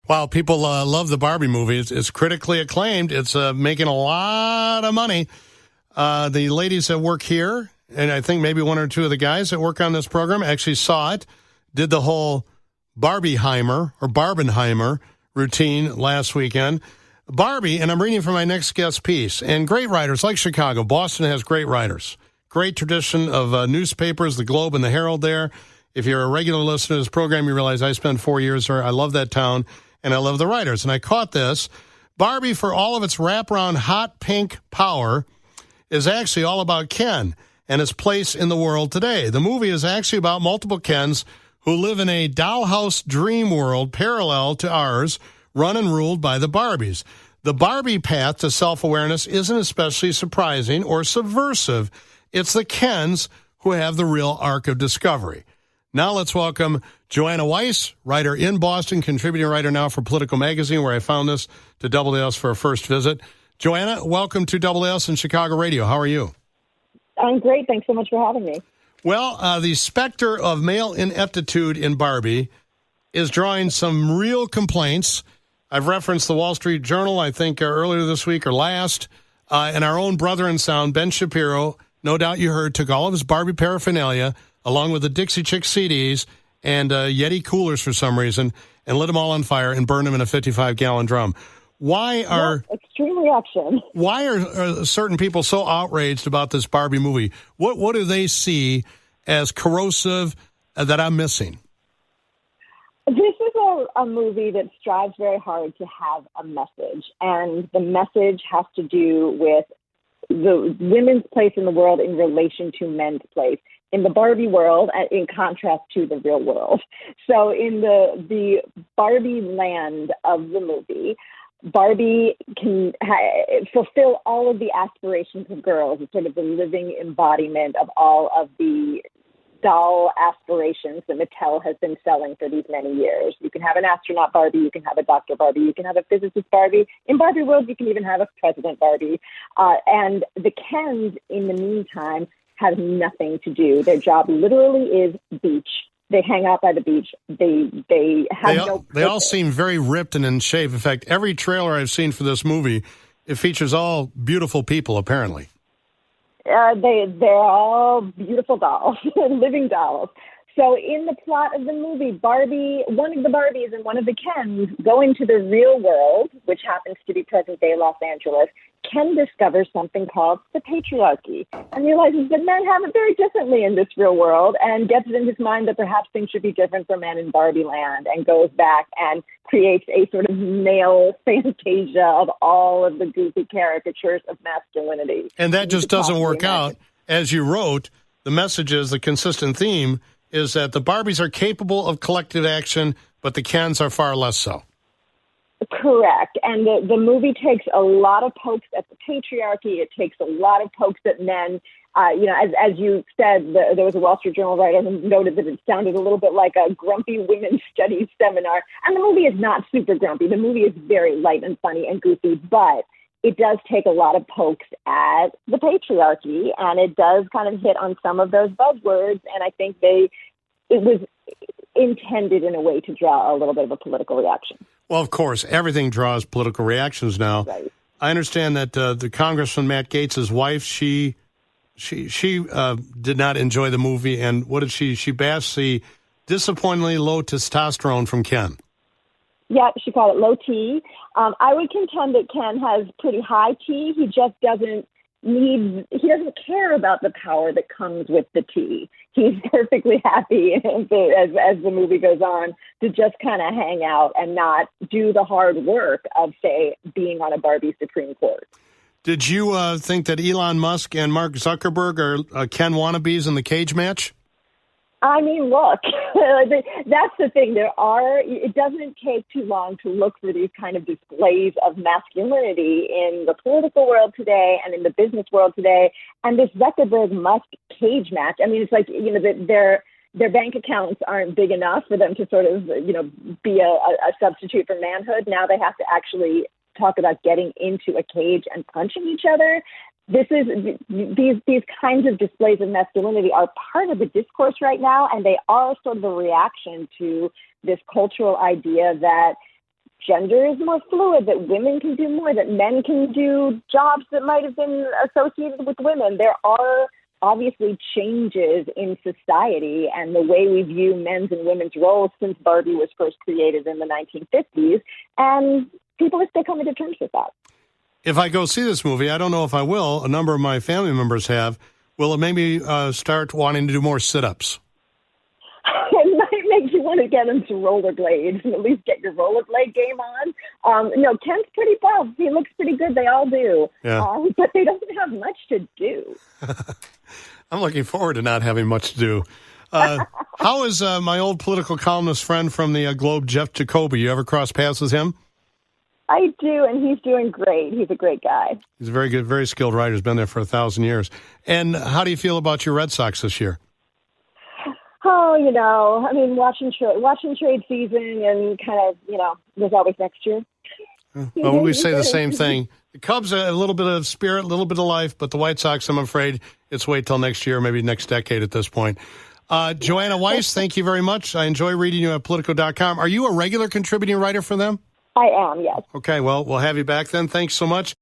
Wow, people love the Barbie movie. It's critically acclaimed. It's making a lot of money. The ladies that work here, and I think maybe one or two of the guys that work on this program actually saw it, did the whole Barbieheimer or Barbenheimer routine last weekend. Barbie, and I'm reading from my next guest piece, and great writers like Chicago. Boston has great writers. Great tradition of newspapers, the Globe and the Herald there. If you're a regular listener to this program, you realize I spent 4 years there. I love that town, and I love the writers. And I caught this. Barbie, for all of its wraparound hot pink power, is actually all about Ken and his place in the world today. The movie is actually about multiple Kens who live in a dollhouse dream world parallel to ours, run and ruled by the Barbies. The Barbie path to self-awareness isn't especially surprising or subversive. It's the Kens who have the real arc of discovery. Now let's welcome Joanna Weiss, writer in Boston, contributing writer now for Politico magazine, where I found this, to Double S for a first visit. Joanna, welcome to Double S and Chicago Radio. How are you? I'm great. Thanks so much for having me. Well, the specter of male ineptitude in Barbie is drawing some real complaints. I've referenced the Wall Street Journal, I think, earlier this week or last, and our own brother in sound, Ben Shapiro, no doubt you heard, took all of his Barbie paraphernalia, along with the Dixie Chick CDs and Yeti coolers for some reason, and lit them all on fire and burned them in a 55-gallon drum. Why are extreme reaction? Why are certain people so outraged about this Barbie movie? What do they see as corrosive that I'm missing? This is a movie that strives very hard to have a message, and the message has to do with the women's place in the world in relation to men's place in the Barbie world, in contrast to the real world. So in the Barbie land of the movie, Barbie can fulfill all of the aspirations of girls. It's sort of the living embodiment of all of the doll aspirations that Mattel has been selling for these many years. You can have an astronaut Barbie, you can have a Dr. Barbie, you can have a physicist Barbie. In Barbie world, you can even have a President Barbie. And the Kens, in the meantime, have nothing to do. Their job literally is beach. They hang out by the beach. They all seem very ripped and in shape. In fact, every trailer I've seen for this movie, it features all beautiful people, apparently. They're all beautiful dolls, living dolls. So in the plot of the movie, Barbie, one of the Barbies and one of the Kens go into the real world, which happens to be present-day Los Angeles. Ken discovers something called the patriarchy and realizes that men have it very differently in this real world and gets it in his mind that perhaps things should be different for men in Barbie land, and goes back and creates a sort of male fantasia of all of the goofy caricatures of masculinity. And that just doesn't work out. As you wrote, the message is, the consistent theme is that the Barbies are capable of collective action, but the Kens are far less so. Correct. And the movie takes a lot of pokes at the patriarchy. It takes a lot of pokes at men. As you said, there was a Wall Street Journal writer who noted that it sounded a little bit like a grumpy women's studies seminar. And the movie is not super grumpy. The movie is very light and funny and goofy, but it does take a lot of pokes at the patriarchy, and it does kind of hit on some of those buzzwords. And I think it was intended in a way to draw a little bit of a political reaction. Well, of course, everything draws political reactions now. Right. I understand that the Congressman Matt Gaetz' wife, she did not enjoy the movie, and what did she bashed the disappointingly low testosterone from Ken. Yeah, she called it low T. I would contend that Ken has pretty high T. He just doesn't care about the power that comes with the T. He's perfectly happy as the movie goes on to just kind of hang out and not do the hard work of, say, being on a Barbie Supreme Court. Did you think that Elon Musk and Mark Zuckerberg are Ken wannabes in the cage match? I mean, look, that's the thing. It doesn't take too long to look for these kind of displays of masculinity in the political world today and in the business world today. And this Zuckerberg-Musk cage match, I mean, it's like, their bank accounts aren't big enough for them to sort of, be a substitute for manhood. Now they have to actually talk about getting into a cage and punching each other. These kinds of displays of masculinity are part of the discourse right now, and they are sort of a reaction to this cultural idea that gender is more fluid, that women can do more, that men can do jobs that might have been associated with women. There are obviously changes in society and the way we view men's and women's roles since Barbie was first created in the 1950s, and people are still coming to terms with that. If I go see this movie, I don't know if I will, a number of my family members have, will it make me start wanting to do more sit-ups? It might make you want to get into rollerblades and at least get your rollerblade game on. No, Ken's pretty buff. He looks pretty good. They all do. Yeah. But they don't have much to do. I'm looking forward to not having much to do. How is my old political columnist friend from the Globe, Jeff Jacoby? You ever cross paths with him? I do, and he's doing great. He's a great guy. He's a very good, very skilled writer. He's been there for 1,000 years. And how do you feel about your Red Sox this year? Oh, I mean, watching trade season and kind of, there's always next year. Well, we say the same thing. The Cubs, a little bit of spirit, a little bit of life, but the White Sox, I'm afraid, it's wait till next year, maybe next decade at this point. Joanna Weiss, thank you very much. I enjoy reading you at Politico.com. Are you a regular contributing writer for them? I am, yes. Okay, well, we'll have you back then. Thanks so much.